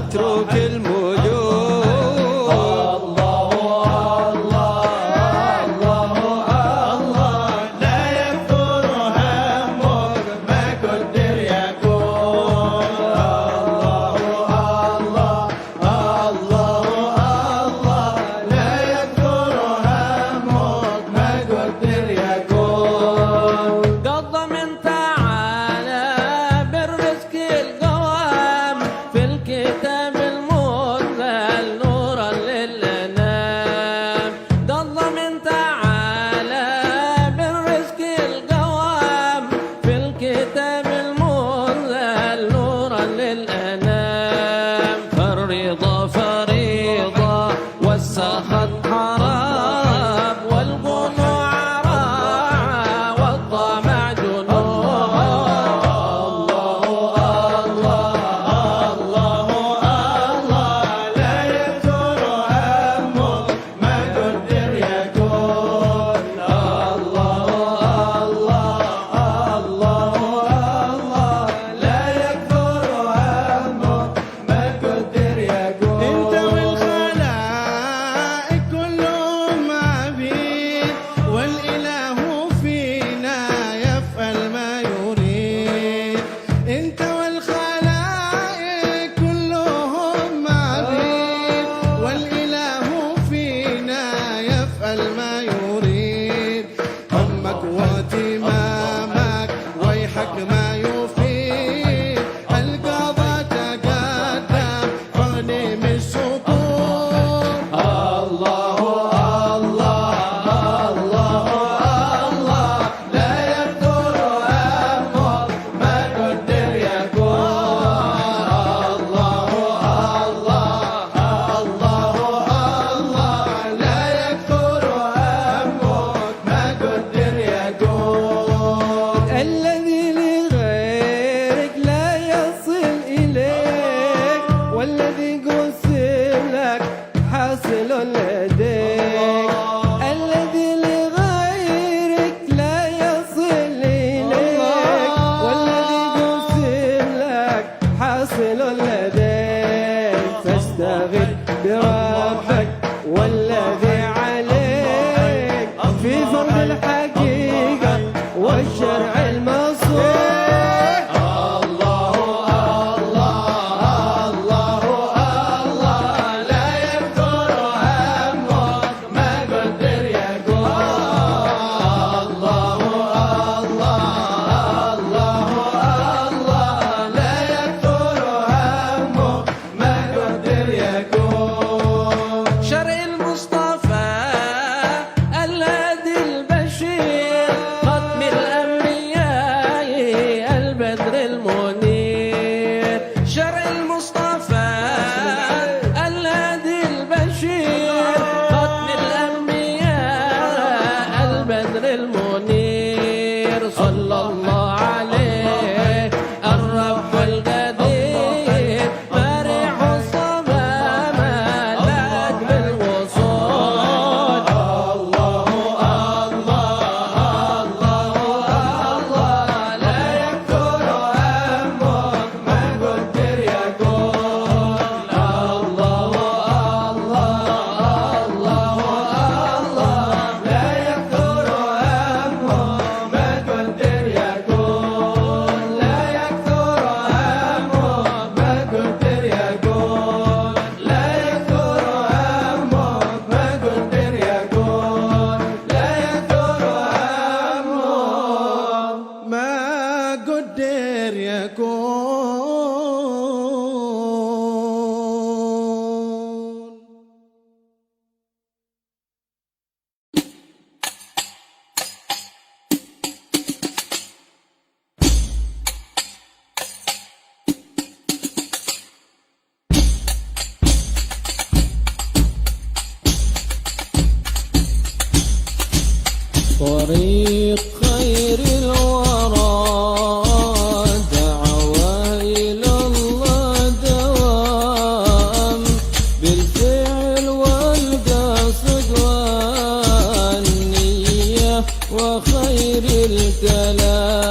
متروك الموجود. طريق خير الورى دعوة إلى الله دوام بالفعل والقصد والنية وخير الكلام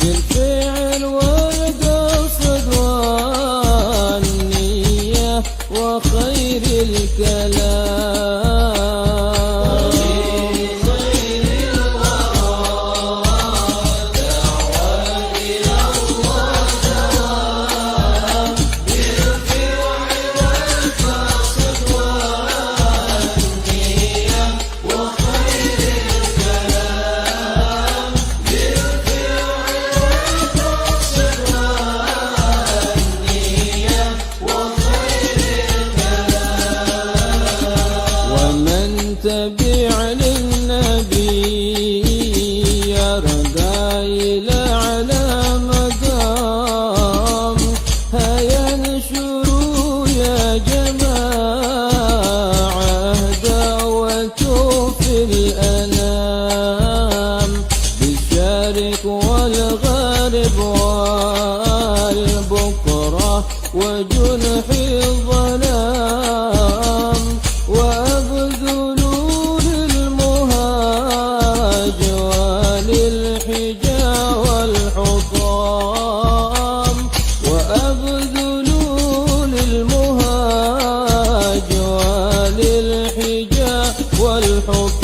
بالفعل والقصد والنية ومن تبع للنبي يرقى إلى على مقام هيا انشروا يا جماعة دعوته في الأنام بالشرق والغرب والبكرة وجنح الظلام وأبذلوا للمهاج وللحجا والحطام وأبذلوا للمهاج وللحجا والحطام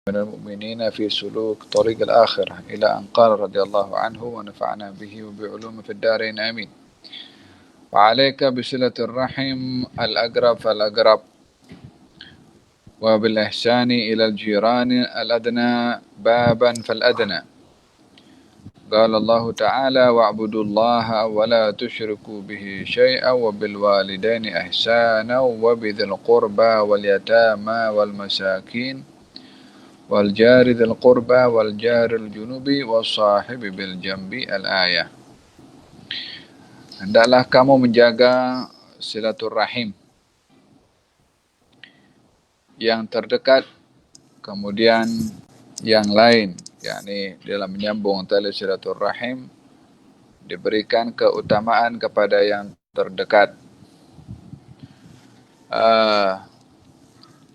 من المؤمنين في سلوك طريق الآخرة إلى أن قال رضي الله عنه ونفعنا به وبعلوم في الدارين آمين. وعليك بصلة الرحم الأقرب فالأقرب وبالإحسان إلى الجيران الأدنى بابا فالأدنى. قال الله تعالى واعبدوا الله ولا تشركوا به شيئا وبالوالدين إحسانا وبذي القربى واليتامى والمساكين والجار ذي القربى والجار الجنوب والصاحب بالجنب الآية. Hendaklah kamu menjaga silaturrahim yang terdekat, kemudian yang lain, yakni dalam menyambung tali silaturrahim diberikan keutamaan kepada yang terdekat.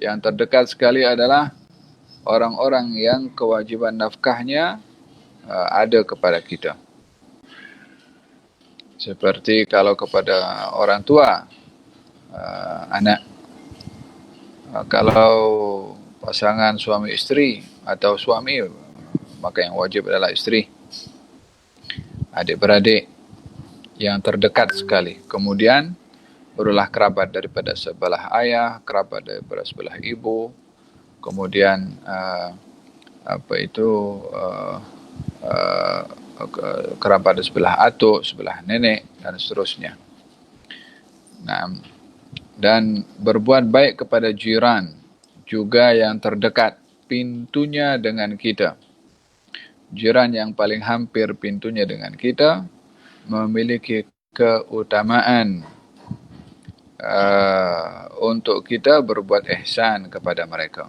Yang terdekat sekali adalah orang-orang yang kewajiban nafkahnya ada kepada kita. Seperti kalau kepada orang tua, anak. Kalau pasangan suami istri atau suami, maka yang wajib adalah istri. Adik-beradik yang terdekat sekali. Kemudian barulah kerabat daripada sebelah ayah, kerabat daripada sebelah ibu. Kemudian kerabat dari sebelah atuk, sebelah nenek dan seterusnya. Nah, dan berbuat baik kepada jiran juga yang terdekat pintunya dengan kita. Jiran yang paling hampir pintunya dengan kita memiliki keutamaan untuk kita berbuat ihsan kepada mereka.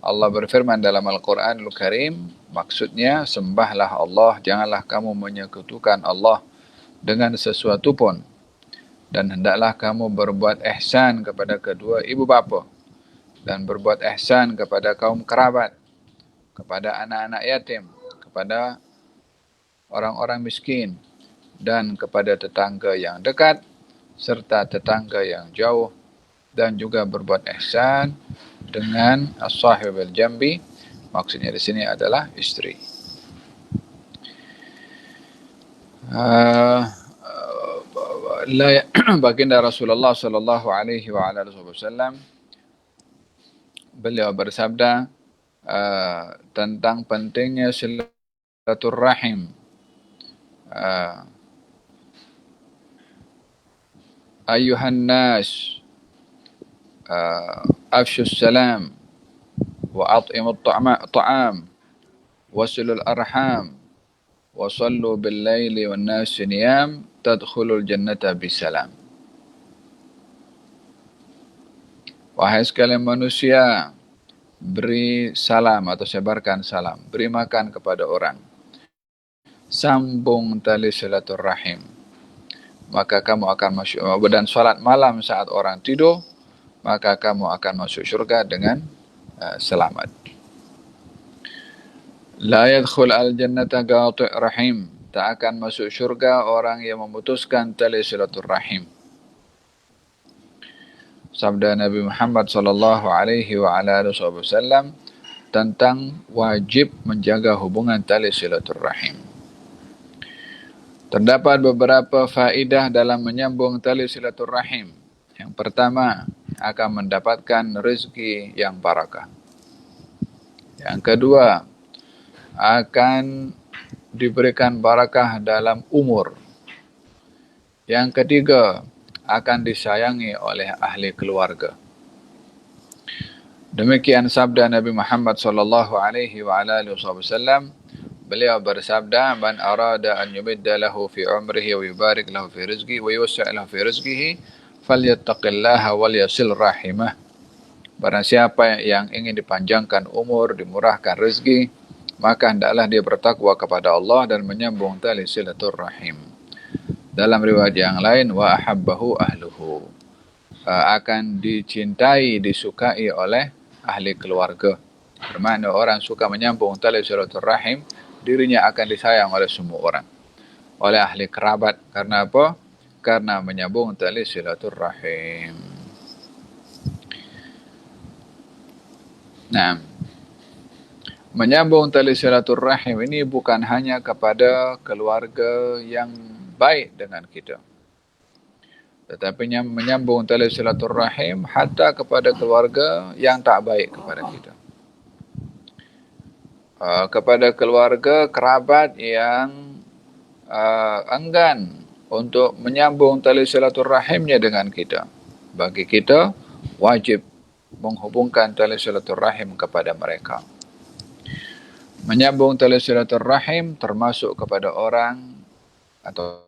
Allah berfirman dalam Al-Quranul Karim, maksudnya sembahlah Allah, janganlah kamu menyekutukan Allah dengan sesuatu pun, dan hendaklah kamu berbuat ihsan kepada kedua ibu bapa, dan berbuat ihsan kepada kaum kerabat, kepada anak-anak yatim, kepada orang-orang miskin, dan kepada tetangga yang dekat, serta tetangga yang jauh, dan juga berbuat ihsan dengan as-sahib al-jambi. Maksudnya di sini adalah istri. Baginda Rasulullah sallallahu alaihi wa ala alihi wasallam beliau bersabda tentang pentingnya silaturrahim. Ayuhan nas afshus salam wa at'imut ta'am wasilul arham wa sallu bil laili wan nas niyam tadkhulul jannata bisalam. Wahai sekalian manusia, beri salam atau sebarkan salam, beri makan kepada orang, sambung tali silaturrahim, maka kamu akan masuk, dan salat malam saat orang tidur, maka kamu akan masuk syurga dengan selamat. La yadkhul al-jannata qati' rahim, tak akan masuk syurga orang yang memutuskan tali silaturrahim. Sabda Nabi Muhammad sallallahu alaihi wa ala alihi wasallam tentang wajib menjaga hubungan tali silaturrahim. Terdapat beberapa faedah dalam menyambung tali silaturrahim. Yang pertama, akan mendapatkan rezeki yang barakah. Yang kedua, akan diberikan barakah dalam umur. Yang ketiga, akan disayangi oleh ahli keluarga. Demikian sabda Nabi Muhammad sallallahu alaihi wa alihi wasallam. Beliau bersabda, "Man arada an yumidda lahu fi umrihi wa yubarik lahu fi rizqihi wa yuwassi' lahu fi rizqihi, falyattaqillaha wal yasil rahimah." Barang siapa yang ingin dipanjangkan umur, dimurahkan rezeki, maka hendaklah dia bertakwa kepada Allah dan menyambung tali silaturrahim. Dalam riwayat yang lain, wa ahabbahu ahluhu, akan dicintai, disukai oleh ahli keluarga. Bermakna orang suka menyambung tali silaturrahim, dirinya akan disayang oleh semua orang, oleh ahli kerabat. Karena apa? Karena menyambung tali silaturrahim. Nah, menyambung tali silaturrahim ini bukan hanya kepada keluarga yang baik dengan kita, tetapi menyambung tali silaturrahim hatta kepada keluarga yang tak baik kepada kita. Kepada keluarga kerabat yang enggan untuk menyambung tali silaturrahimnya dengan kita, bagi kita wajib menghubungkan tali silaturrahim kepada mereka. Menyambung tali silaturrahim termasuk kepada orang atau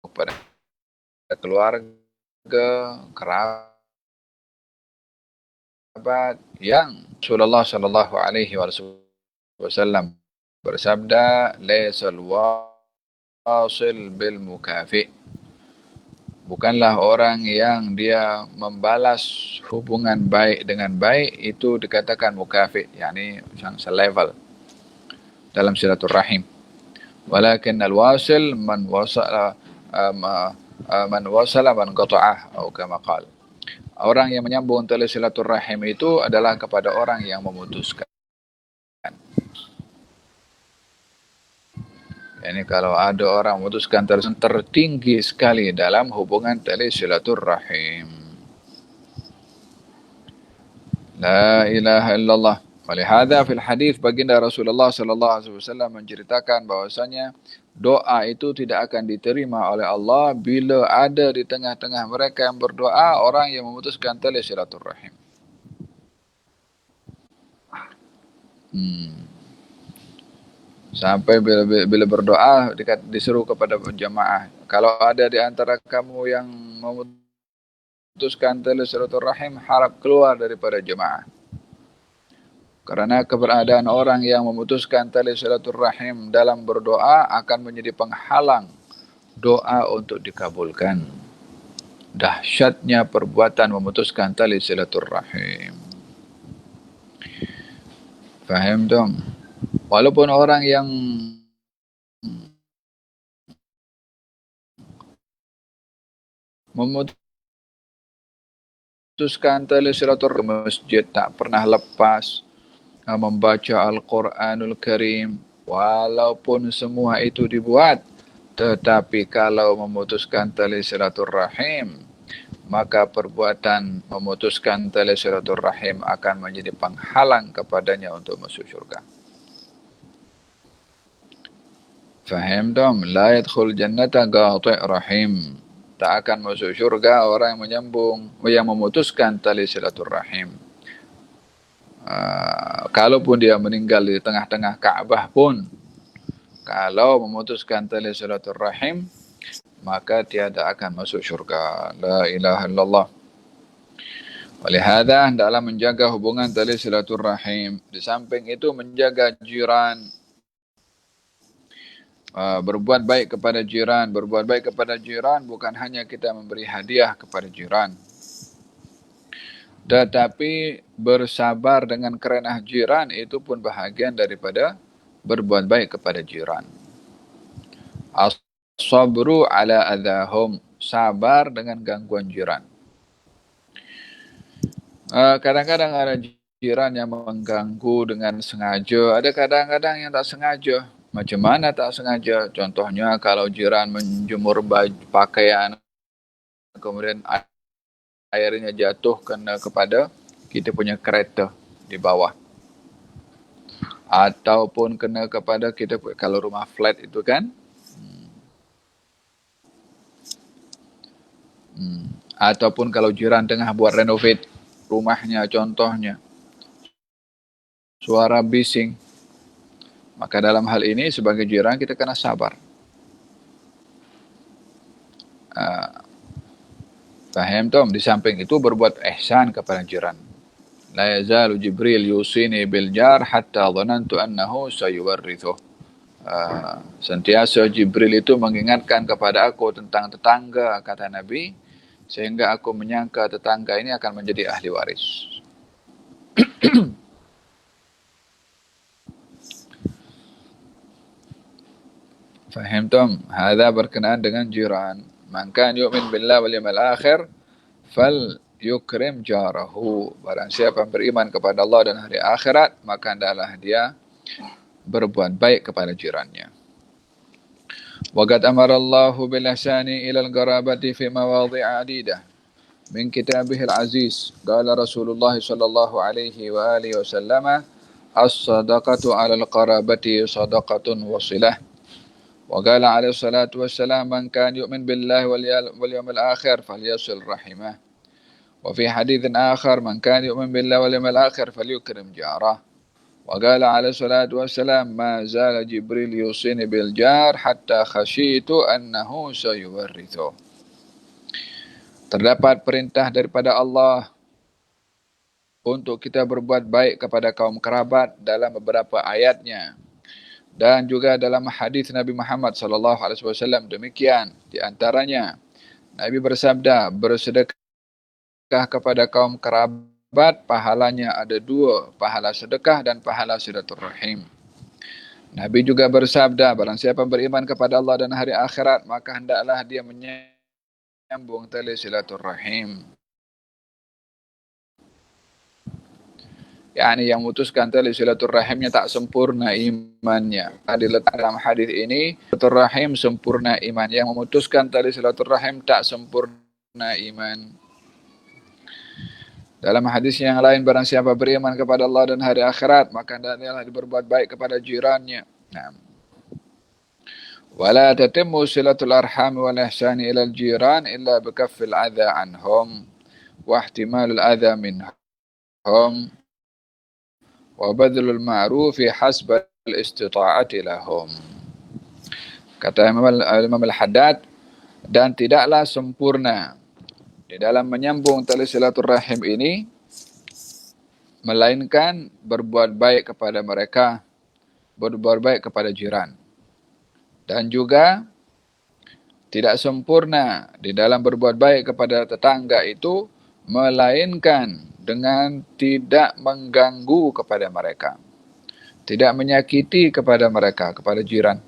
kepada keluarga, kerabat yang Rasulullah sallallahu alaihi wasallam bersabda, "Laisal wasil bil mukafi." Bukanlah orang yang dia membalas hubungan baik dengan baik itu dikatakan mukafi, yakni yang selevel dalam silaturrahim. Walakin al-wasil man wasala man qata'ah atau kama qala. Orang yang menyambung tali silaturrahim itu adalah kepada orang yang memutuskan. Yani kalau ada orang memutuskan tertinggi sekali dalam hubungan tali silaturrahim. La ilaha illallah. Walihada fil hadis baginda Rasulullah sallallahu alaihi wasallam menceritakan bahwasanya doa itu tidak akan diterima oleh Allah bila ada di tengah-tengah mereka yang berdoa orang yang memutuskan tali silaturrahim. Sampai bila berdoa disuruh kepada jamaah, kalau ada di antara kamu yang memutuskan tali silaturrahim, harap keluar daripada jamaah. Karena keberadaan orang yang memutuskan tali silaturrahim dalam berdoa akan menjadi penghalang doa untuk dikabulkan. Dahsyatnya perbuatan memutuskan tali silaturrahim. Faham dong? Walaupun orang yang memutuskan tali silaturahim ke masjid, tak pernah lepas membaca Al-Quranul Karim, walaupun semua itu dibuat, tetapi kalau memutuskan tali silaturahim, maka perbuatan memutuskan tali silaturahim akan menjadi penghalang kepadanya untuk masuk syurga. Faham dong? La yadkhul jannata qati' rahim. Tak akan masuk syurga orang yang menyambung, yang memutuskan tali silaturahim. Kalaupun dia meninggal di tengah-tengah Ka'bah pun, kalau memutuskan tali silaturahim, maka tiada akan masuk syurga. La ilaha illallah. Walihada, hendaklah menjaga hubungan tali silaturahim. Di samping itu menjaga jiran, berbuat baik kepada jiran. Berbuat baik kepada jiran bukan hanya kita memberi hadiah kepada jiran, tetapi bersabar dengan kerenah jiran itu pun bahagian daripada berbuat baik kepada jiran. As-sabru ala adahum, sabar dengan gangguan jiran. Kadang-kadang ada jiran yang mengganggu dengan sengaja, ada kadang-kadang yang tak sengaja. Macam mana tak sengaja? Contohnya kalau jiran menjemur pakaian, kemudian airnya jatuh kena kepada kita punya kereta di bawah. Ataupun kena kepada kita, kalau rumah flat itu kan. Ataupun kalau jiran tengah buat renovate rumahnya contohnya, suara bising. Maka dalam hal ini sebagai jiran kita kena sabar. Faham tom? Di samping itu berbuat ihsan kepada jiran. La yazalu Jibril yusini bil jar hatta dhanantu annahu sayuwarrithuh. Sentiasa Jibril itu mengingatkan kepada aku tentang tetangga, kata Nabi, sehingga aku menyangka tetangga ini akan menjadi ahli waris. Fahimtum? Hadza berkenaan dengan jiran. Man kan yu'min billahi wal yawmil akhir fal yukrim jarahu. Barang siapa yang beriman kepada Allah dan hari akhirat, maka hendaklah dia berbuat baik kepada jirannya. Wa qad amara Allahu bil ihsani ila al-qarabati fi mawadhi'a 'adidah min kitabihil aziz. Qala Rasulullah sallallahu alaihi wa alihi wasallam, as-sadaqatu 'ala al-qarabati sadaqatun wasilah. وقال عليه الصلاة والسلام من كان يؤمن بالله واليوم الآخر فليصل رحمه. وفي حديث آخر من كان يؤمن بالله واليوم الآخر فليكرم جاره. وقال عليه الصلاة والسلام ما زال جبريل يوصيني بالجار حتى خشيت أنه سيورثه. Terdapat perintah daripada Allah untuk kita berbuat baik kepada kaum kerabat dalam beberapa ayatnya. Dan juga dalam hadis Nabi Muhammad sallallahu alaihi wasallam demikian. Di antaranya Nabi bersabda, bersedekah kepada kaum kerabat pahalanya ada dua, pahala sedekah dan pahala silaturahim. Nabi juga bersabda, barang siapa beriman kepada Allah dan hari akhirat, maka hendaklah dia menyambung tali silaturahim. Yani yang memutuskan tali silaturahimnya tak sempurna imannya. Diletak dalam hadis ini, silaturahim sempurna iman. Yang memutuskan tali silaturahim tak sempurna iman. Dalam hadis yang lain, barang siapa beriman kepada Allah dan hari akhirat, maka hendaklah berbuat baik kepada jirannya. Nah. Wala tatimmu silatul arham wal ihsani ila al-jiran illa bikaffil adha anhum wa ihtimalul adha minhum wa badlul ma'rufi hasbal istita'ati lahum. Kata Imam Al-Haddad, dan tidaklah sempurna di dalam menyambung tali silaturahim ini melainkan berbuat baik kepada mereka, berbuat baik kepada jiran. Dan juga tidak sempurna di dalam berbuat baik kepada tetangga itu melainkan dengan tidak mengganggu kepada mereka, tidak menyakiti kepada mereka, kepada jiran,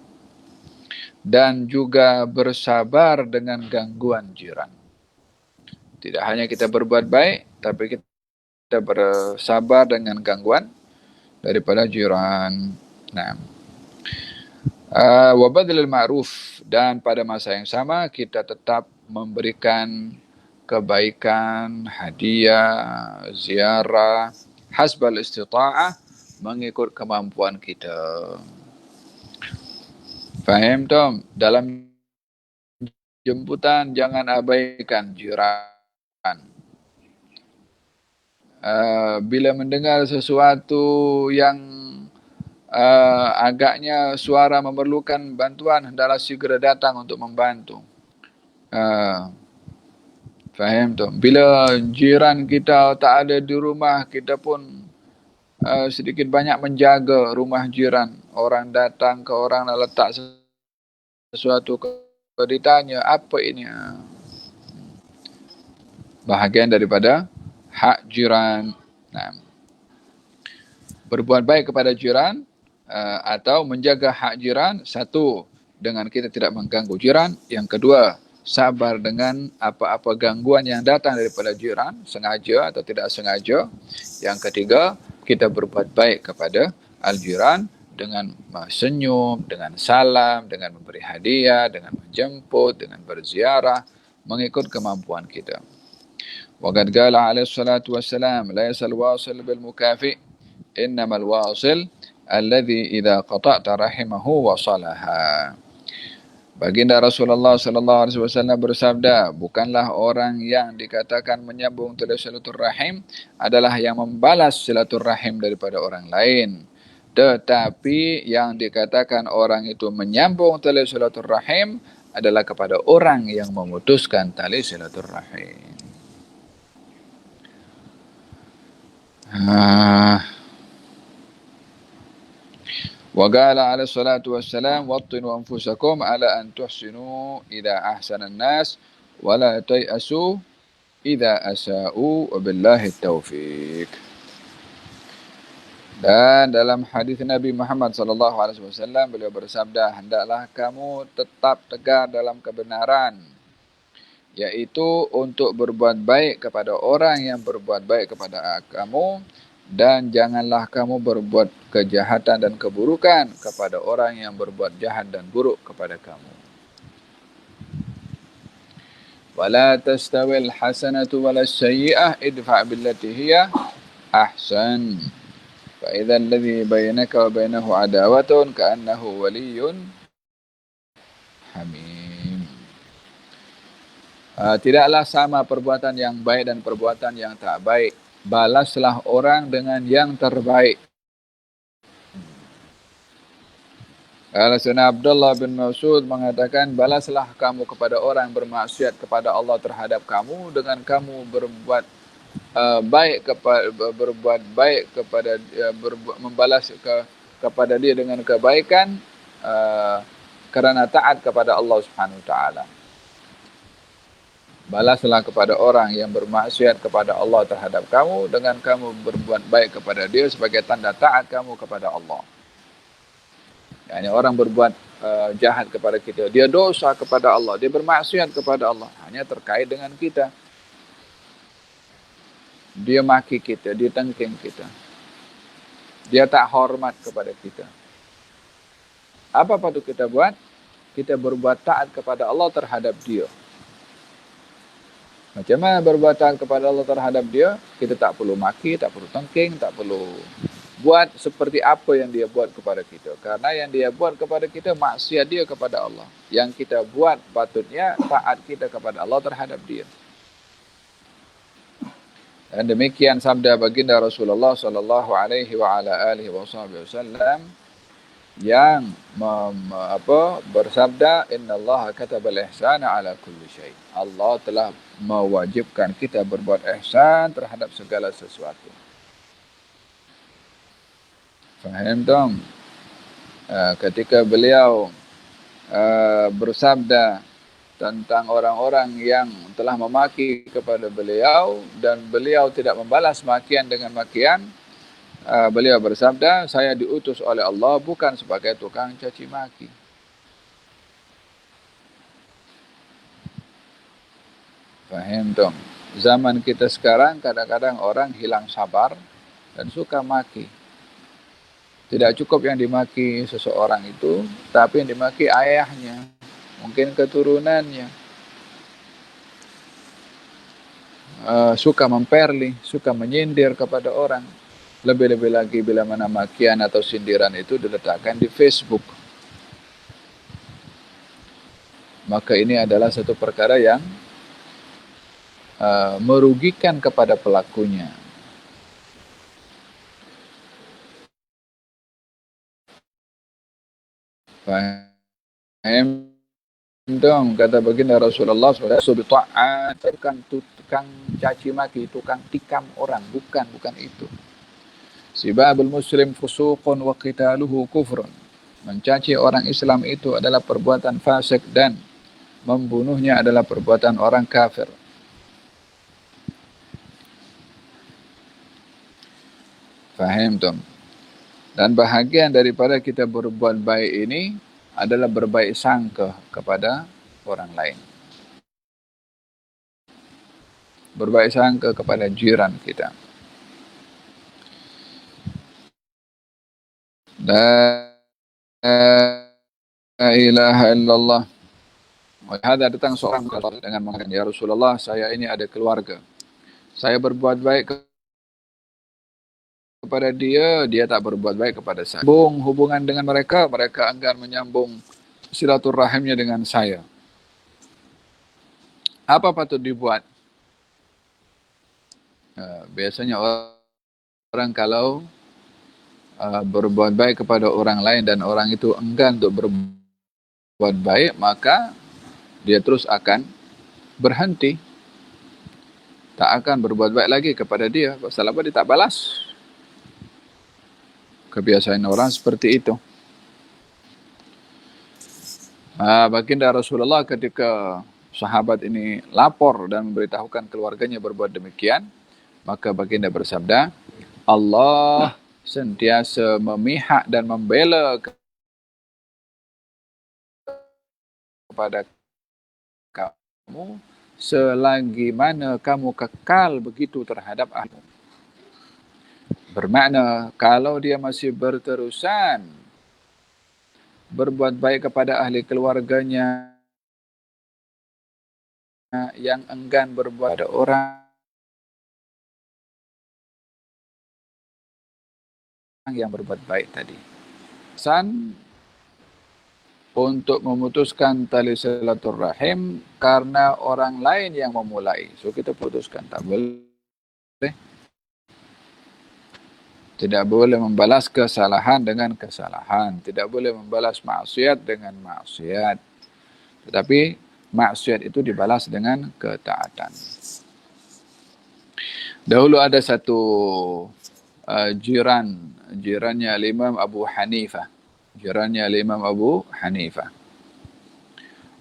dan juga bersabar dengan gangguan jiran. Tidak hanya kita berbuat baik, tapi kita bersabar dengan gangguan daripada jiran. Nah, wa badlil ma'ruf, dan pada masa yang sama kita tetap memberikan kebaikan, hadiah, ziarah, hasbal istita'ah, mengikut kemampuan kita. Faham Tom? Dalam jemputan jangan abaikan jiran. Bila mendengar sesuatu yang agaknya suara memerlukan bantuan, hendaklah segera datang untuk membantu. Faham tu? Bila jiran kita tak ada di rumah, kita pun sedikit banyak menjaga rumah jiran. Orang datang ke orang nak letak sesuatu, kalau ditanya apa ini, bahagian daripada hak jiran. Nah, berbuat baik kepada jiran atau menjaga hak jiran, satu, dengan kita tidak mengganggu jiran. Yang kedua, sabar dengan apa-apa gangguan yang datang daripada jiran, sengaja atau tidak sengaja. Yang ketiga, kita berbuat baik kepada al-jiran dengan senyum, dengan salam, dengan memberi hadiah, dengan menjemput, dengan berziarah, mengikut kemampuan kita. Waqad qala alaihi salatu wassalam, la yasal wasil bil mukafi, innamal wasil alladhi idza qata'ta rahimahu wasalaha. Baginda Rasulullah sallallahu alaihi wasallam bersabda, bukanlah orang yang dikatakan menyambung tali silaturahim adalah yang membalas silaturahim daripada orang lain, tetapi yang dikatakan orang itu menyambung tali silaturahim adalah kepada orang yang memutuskan tali silaturahim. وقال عليه الصلاة والسلام وطنوا أنفسكم على أن تحسنوا إذا أحسن الناس ولا تيأسوا إذا أساءوا وبالله التوفيق. Dan dalam hadis Nabi Muhammad sallallahu alaihi wasallam beliau bersabda, hendaklah kamu tetap tegar dalam kebenaran, yaitu untuk berbuat baik kepada orang yang berbuat baik kepada kamu, dan janganlah kamu berbuat kejahatan dan keburukan kepada orang yang berbuat jahat dan buruk kepada kamu. Wala tastawil hasanatu wala sayyi'ah idfa' billati hiya ahsan. Fa idza alladhi bainaka wa bainahu adawatun ka'annahu waliyyun hamim. Tidaklah sama perbuatan yang baik dan perbuatan yang tak baik. Balaslah orang dengan yang terbaik. Al-Sayyidina Abdullah bin Mas'ud mengatakan, balaslah kamu kepada orang bermaksiat kepada Allah terhadap kamu dengan kamu berbuat baik kepada membalas kepada dia dengan kebaikan kerana taat kepada Allah Subhanahu wa taala. Balaslah kepada orang yang bermaksiat kepada Allah terhadap kamu dengan kamu berbuat baik kepada dia sebagai tanda taat kamu kepada Allah. Yani orang berbuat jahat kepada kita, dia dosa kepada Allah, dia bermaksiat kepada Allah, hanya terkait dengan kita. Dia maki kita, dia tengking kita, dia tak hormat kepada kita. Apa patut kita buat? Kita berbuat taat kepada Allah terhadap dia. Macam mana berbuat taat kepada Allah terhadap dia? Kita tak perlu maki, tak perlu tengking, tak perlu buat seperti apa yang dia buat kepada kita. Karena yang dia buat kepada kita, maksiat dia kepada Allah. Yang kita buat patutnya taat kita kepada Allah terhadap dia. Dan demikian sabda baginda Rasulullah sallallahu alaihi wa ala alihi wasallam yang bersabda, innallaha katabal ihsana ala kulli syai. Allah telah mewajibkan kita berbuat ihsan terhadap segala sesuatu. Faham tak? Ketika beliau bersabda tentang orang-orang yang telah memaki kepada beliau dan beliau tidak membalas makian dengan makian, beliau bersabda, saya diutus oleh Allah bukan sebagai tukang caci maki. Faham tak? Zaman kita sekarang kadang-kadang orang hilang sabar dan suka maki. Tidak cukup yang dimaki seseorang itu, tapi yang dimaki ayahnya, mungkin keturunannya. Suka memperli, suka menyindir kepada orang. Lebih-lebih lagi bila mana makian atau sindiran itu diletakkan di Facebook. Maka ini adalah satu perkara yang merugikan kepada pelakunya. Faham dong, kata baginda Rasulullah SAW, tukang caci maki, tukang tikam orang, bukan itu. Sibabul muslim fusuqun wa qitaluhu kufrun. Mencaci orang Islam itu adalah perbuatan fasik dan membunuhnya adalah perbuatan orang kafir. Faham dong? Dan bahagian daripada kita berbuat baik ini adalah berbaik sangka kepada orang lain. Berbaik sangka kepada jiran kita. La ilaha illallah. Ada datang seorang dengan mengatakan, ya Rasulullah, saya ini ada keluarga. Saya berbuat baik kepada dia, dia tak berbuat baik kepada saya. Hubungan dengan mereka, mereka enggan menyambung silaturahimnya dengan saya. Apa patut dibuat? Biasanya orang kalau berbuat baik kepada orang lain dan orang itu enggan untuk berbuat baik, maka dia terus akan berhenti. Tak akan berbuat baik lagi kepada dia. Pasal apa? Dia tak balas. Kebiasaan orang seperti itu. Baginda Rasulullah ketika sahabat ini lapor dan memberitahukan keluarganya berbuat demikian, maka baginda bersabda, Allah sentiasa memihak dan membela kepada kamu selagi mana kamu kekal begitu terhadap ahli. Bermakna, kalau dia masih berterusan berbuat baik kepada ahli keluarganya yang enggan berbuat pada orang yang berbuat baik tadi. Pesan untuk memutuskan tali silaturahim karena orang lain yang memulai. So kita putuskan, tak boleh. Tidak boleh membalas kesalahan dengan kesalahan. Tidak boleh membalas maksiat dengan maksiat. Tetapi maksiat itu dibalas dengan ketaatan. Dahulu ada satu jirannya Imam Abu Hanifah. Imam Abu Hanifah.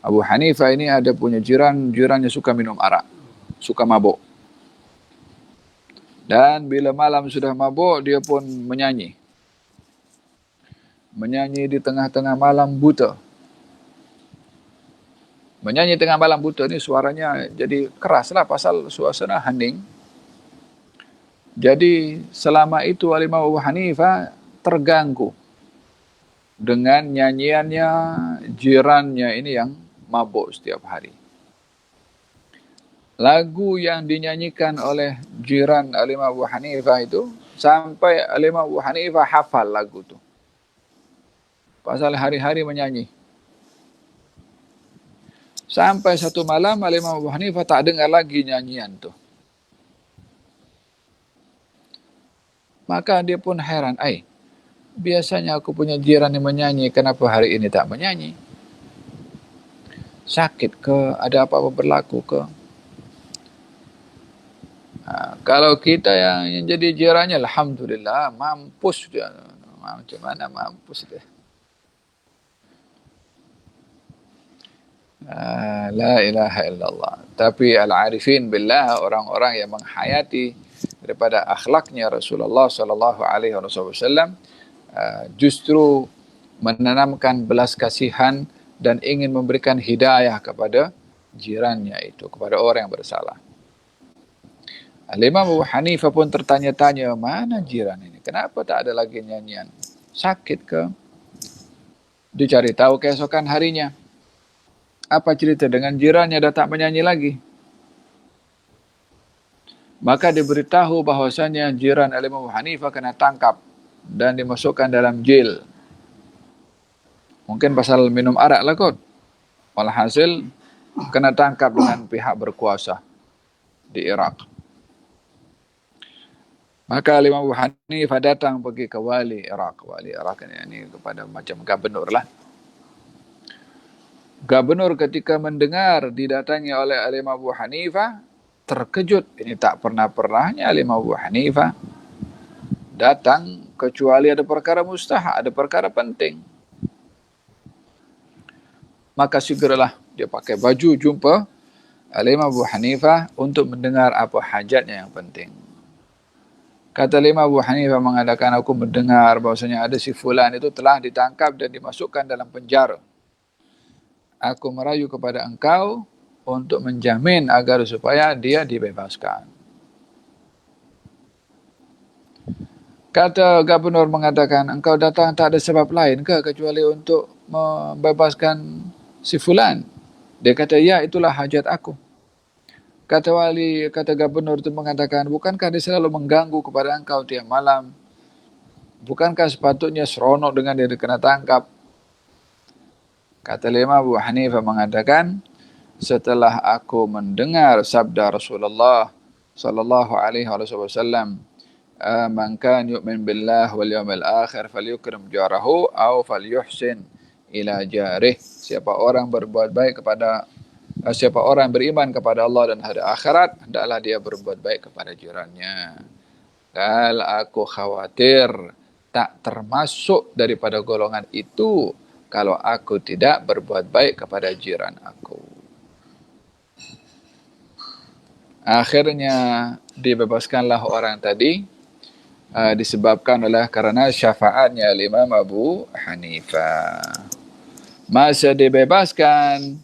Abu Hanifah ini ada punya jirannya suka minum arak. Suka mabuk. Dan bila malam sudah mabuk, dia pun menyanyi. Menyanyi di tengah-tengah malam buta. Menyanyi tengah malam buta ni suaranya jadi keraslah pasal suasana hening. Jadi selama itu Imam Abu Hanifah terganggu dengan nyanyiannya jirannya ini yang mabuk setiap hari. Lagu yang dinyanyikan oleh jiran Imam Abu Hanifah itu sampai Imam Abu Hanifah hafal lagu tu. Pasal hari-hari menyanyi. Sampai satu malam Imam Abu Hanifah tak dengar lagi nyanyian tu. Maka dia pun heran, biasanya aku punya jiran yang menyanyi, kenapa hari ini tak menyanyi? Sakit ke? Ada apa-apa berlaku ke? Kalau kita yang jadi jirannya, alhamdulillah, mampus dia. Macam mana mampus dia? La ilaha illallah. Tapi al-arifin billah, orang-orang yang menghayati daripada akhlaknya Rasulullah sallallahu alaihi wasallam, justru menanamkan belas kasihan dan ingin memberikan hidayah kepada jirannya itu, kepada orang yang bersalah. Imam Abu Hanifah pun tertanya-tanya, mana jiran ini? Kenapa tak ada lagi nyanyian? Sakit ke? Dicari tahu keesokan harinya. Apa cerita dengan jirannya dah tak menyanyi lagi? Maka diberitahu bahwasanya jiran Imam Abu Hanifah kena tangkap dan dimasukkan dalam jail. Mungkin pasal minum arak lah kot. Walhasil kena tangkap dengan pihak berkuasa di Iraq. Maka Imam Abu Hanifah datang pergi ke wali Iraq. Wali Iraq ini kepada macam gubernur lah. Gubernur ketika mendengar didatangi oleh Imam Abu Hanifah, terkejut. Ini tak pernah-pernahnya Imam Abu Hanifah datang kecuali ada perkara mustahak, ada perkara penting. Maka segeralah dia pakai baju jumpa Imam Abu Hanifah untuk mendengar apa hajatnya yang penting. Kata Imam Abu Hanifah mengatakan, aku mendengar bahwasanya ada si fulan itu telah ditangkap dan dimasukkan dalam penjara. Aku merayu kepada engkau untuk menjamin agar supaya dia dibebaskan. Kata gubernur mengatakan, engkau datang tak ada sebab lain ke kecuali untuk membebaskan si fulan? Dia kata, ya, itulah hajat aku. Kata gubernur itu mengatakan, bukankah dia selalu mengganggu kepada engkau tiap malam? Bukankah sepatutnya seronok dengan dia kena tangkap? Kata Imam Abu Hanifah mengatakan, setelah aku mendengar sabda Rasulullah sallallahu alaihi wasallam, man kan yu'min billah wal yawmil akhir falyukrim jarahu aw falyuhsin ila jarih. Siapa orang beriman kepada Allah dan hari akhirat, hendaklah dia berbuat baik kepada jirannya. Kalau aku khawatir tak termasuk daripada golongan itu kalau aku tidak berbuat baik kepada jiran aku. Akhirnya dibebaskanlah orang tadi disebabkan karena syafaatnya Imam Abu Hanifah. Masa dibebaskan,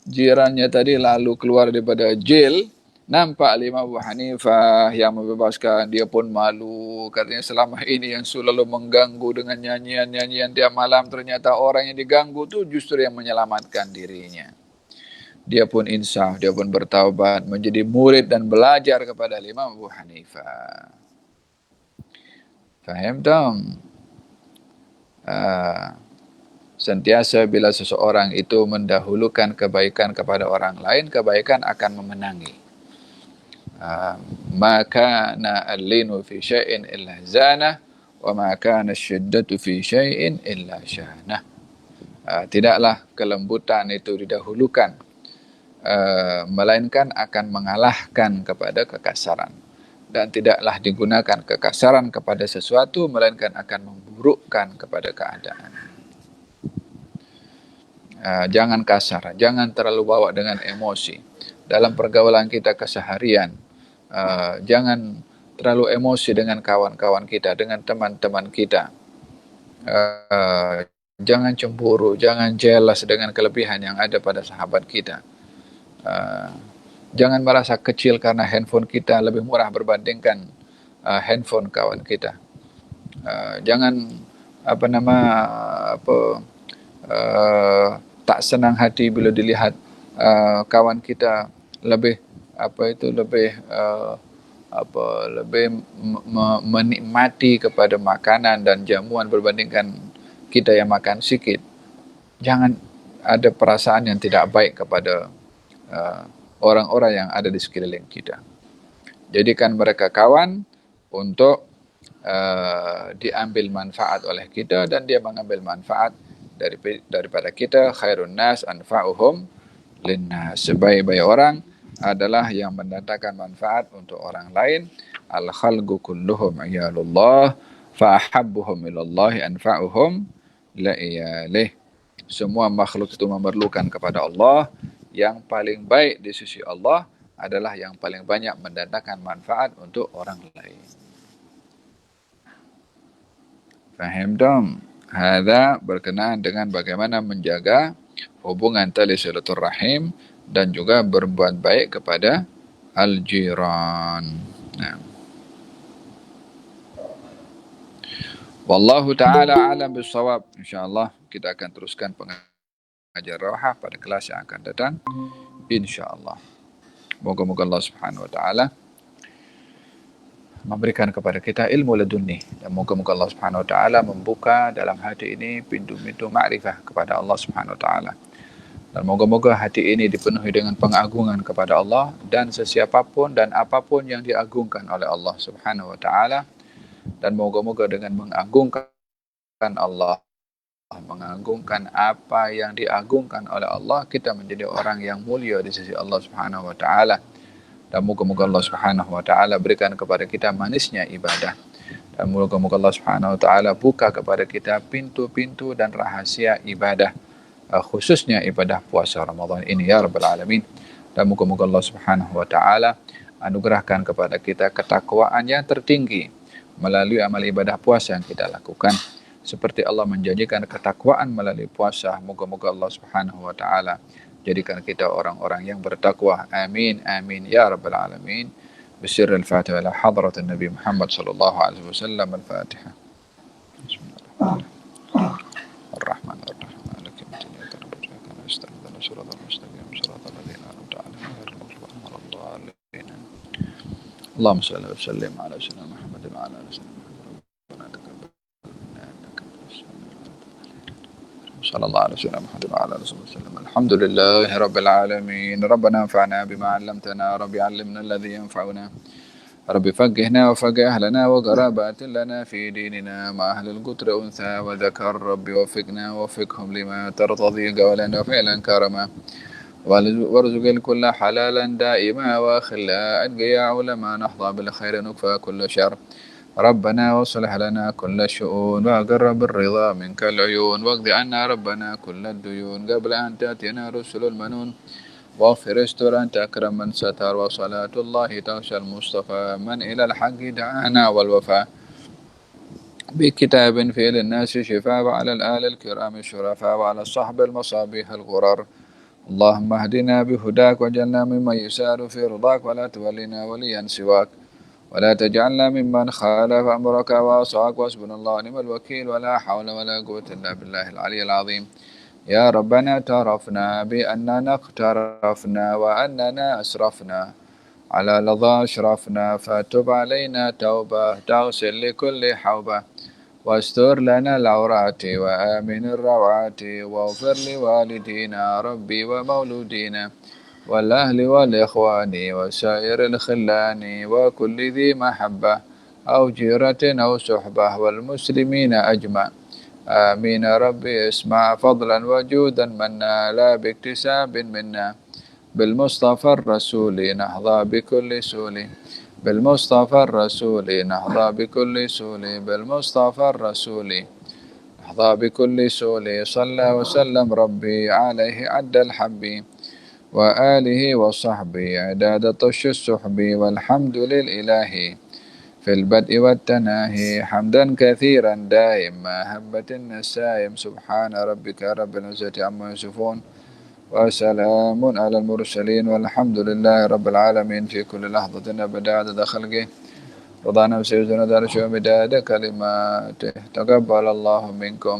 jirannya tadi lalu keluar daripada jail. Nampak Imam Abu Hanifah yang membebaskan, dia pun malu. Katanya selama ini yang selalu mengganggu dengan nyanyian-nyanyian tiap malam, ternyata orang yang diganggu tu justru yang menyelamatkan dirinya. Dia pun insaf, dia pun bertaubat, menjadi murid dan belajar kepada Imam Abu Hanifah. Faham tak? Sentiasa bila seseorang itu mendahulukan kebaikan kepada orang lain, kebaikan akan memenangi. Ma kana al-linu fi syai'in illa zanah wa ma kana asy-syiddatu fi syai'in illa syanah. Tidaklah kelembutan itu didahulukan, melainkan akan mengalahkan kepada kekasaran, dan tidaklah digunakan kekasaran kepada sesuatu melainkan akan memburukkan kepada keadaan. Jangan kasar, jangan terlalu bawa dengan emosi dalam pergaulan kita keseharian. Jangan terlalu emosi dengan kawan-kawan kita, dengan teman-teman kita. Jangan cemburu, jangan jealous dengan kelebihan yang ada pada sahabat kita. Jangan merasa kecil karena handphone kita lebih murah berbandingkan handphone kawan kita. Jangan tak senang hati bila dilihat kawan kita lebih menikmati kepada makanan dan jamuan berbandingkan kita yang makan sikit. Jangan ada perasaan yang tidak baik kepada orang-orang yang ada di sekeliling kita. Jadikan mereka kawan untuk diambil manfaat oleh kita dan dia mengambil manfaat daripada kita. Khairun nas anfa'uhum linnas. Sebaik-baik orang adalah yang mendatangkan manfaat untuk orang lain. Al-khalqu kulluhum iyalullah fa ahabbuhum ilallahi anfa'uhum la iyalih. Semua makhluk itu memerlukan kepada Allah. Yang paling baik di sisi Allah adalah yang paling banyak mendatangkan manfaat untuk orang lain. Faham dong? Hadza berkenaan dengan bagaimana menjaga hubungan tali silaturahim dan juga berbuat baik kepada al-jiran. Nah. Wallahu ta'ala alam bisawab. InsyaAllah kita akan teruskan pengajar rawhah pada kelas yang akan datang. InsyaAllah. Moga-moga Allah subhanahu wa ta'ala memberikan kepada kita ilmu ladunni. Dan moga-moga Allah subhanahu wa ta'ala membuka dalam hati ini pintu-pintu ma'rifah kepada Allah subhanahu wa ta'ala. Dan moga-moga hati ini dipenuhi dengan pengagungan kepada Allah dan sesiapapun dan apapun yang diagungkan oleh Allah subhanahu wa ta'ala. Dan moga-moga dengan mengagungkan Allah, mengagungkan apa yang diagungkan oleh Allah, kita menjadi orang yang mulia di sisi Allah subhanahu wa ta'ala. Dan moga-moga Allah subhanahu wa ta'ala berikan kepada kita manisnya ibadah. Dan moga-moga Allah subhanahu wa ta'ala buka kepada kita pintu-pintu dan rahasia ibadah, khususnya ibadah puasa Ramadan ini ya Rabbal Alamin. Dan moga-moga Allah subhanahu wa ta'ala anugerahkan kepada kita ketakwaan yang tertinggi melalui amal ibadah puasa yang kita lakukan. Seperti Allah menjanjikan ketakwaan melalui puasa, moga-moga Allah subhanahu wa ta'ala jadikan kita orang-orang yang bertakwa. Amin, amin, ya Rabbal Alamin. Bisir al-Fatiha ila hadrat Nabi Muhammad sallallahu alaihi wasallam. Al-Fatiha. Bismillahirrahmanirrahim. Ar-Rahmanirrahim. Maliki yawmiddin. Iyyaka na'budu wa iyyaka nasta'in. Ihdinas siratal mustaqim. Siratal ladzina an'amta 'alaihim ghairil maghdubi 'alaihim waladdallin. Allahumma shalli wa sallim ala sayyidina Muhammadin wa ala alihi wasallam. صلى الله على سيدنا محمد وعلى اله وصحبه وسلم. الحمد لله رب العالمين. ربنا انفعنا بما علمتنا. رب علمنا الذي ينفعنا. رب فقهنا وفقه اهلنا وقرابات لنا في ديننا مع اهل القتر انثى وذكر. رب وفقنا ووفقهم لما ترتضي قولا وفعلا كرما. وارزق الكل حلالا دائما واخلا اتقيا علما نحظى بالخير نكفى كل شر. ربنا واصلح لنا كل الشؤون وأقر بالرضا منك العيون واقض عنا ربنا كل الديون قبل أن تأتينا رسل المنون واغفر استر أنت أكرم من ستر وصلاة الله تغشى المصطفى من إلى الحق دعانا والوفاء بكتاب فيه للناس شفاء وعلى الآل الكرام الشرفاء وعلى الصحب المصابيح الغرر. اللهم اهدنا بهداك واجعلنا ممن يسار في رضاك ولا تولنا وليا سواك ولا تجعلنا ممن خالف أمرك وعصاك. وحسبنا الله ونعم الوكيل ولا حول ولا قوة إلا بالله العلي العظيم. يا ربنا اعترفنا بأننا اقترفنا وأننا أسرفنا على لظى أشرفنا فتب علينا توبة تغسل لكل حوبة واستر لنا العورات وآمن الروعات واغفر لوالدينا ربي ومولودينا والأهل والإخوان وسائر الخلان وكل ذي محبة أو جيرة أو صحبة والمسلمين أجمع. آمين ربي اسمع فضلا وجودا منا لا باكتساب منا بالمصطفى الرسول نحظى بكل سول. بالمصطفى الرسول نحظى بكل سول. بالمصطفى الرسول نحظى بكل سول. صلى وسلم ربي عليه عد الحب وآله وصحبه عداد طش السحب. والحمد للإله في البدء والتناهي حمدا كثيرا دائم ما هبة النسائم. سبحان ربك رب العزة عما يصفون وسلام على المرسلين والحمد لله رب العالمين في كل لحظة أبدا عدد خلقه رضا نفسه وزنة عرشه ومداد كلماته. تقبل الله منكم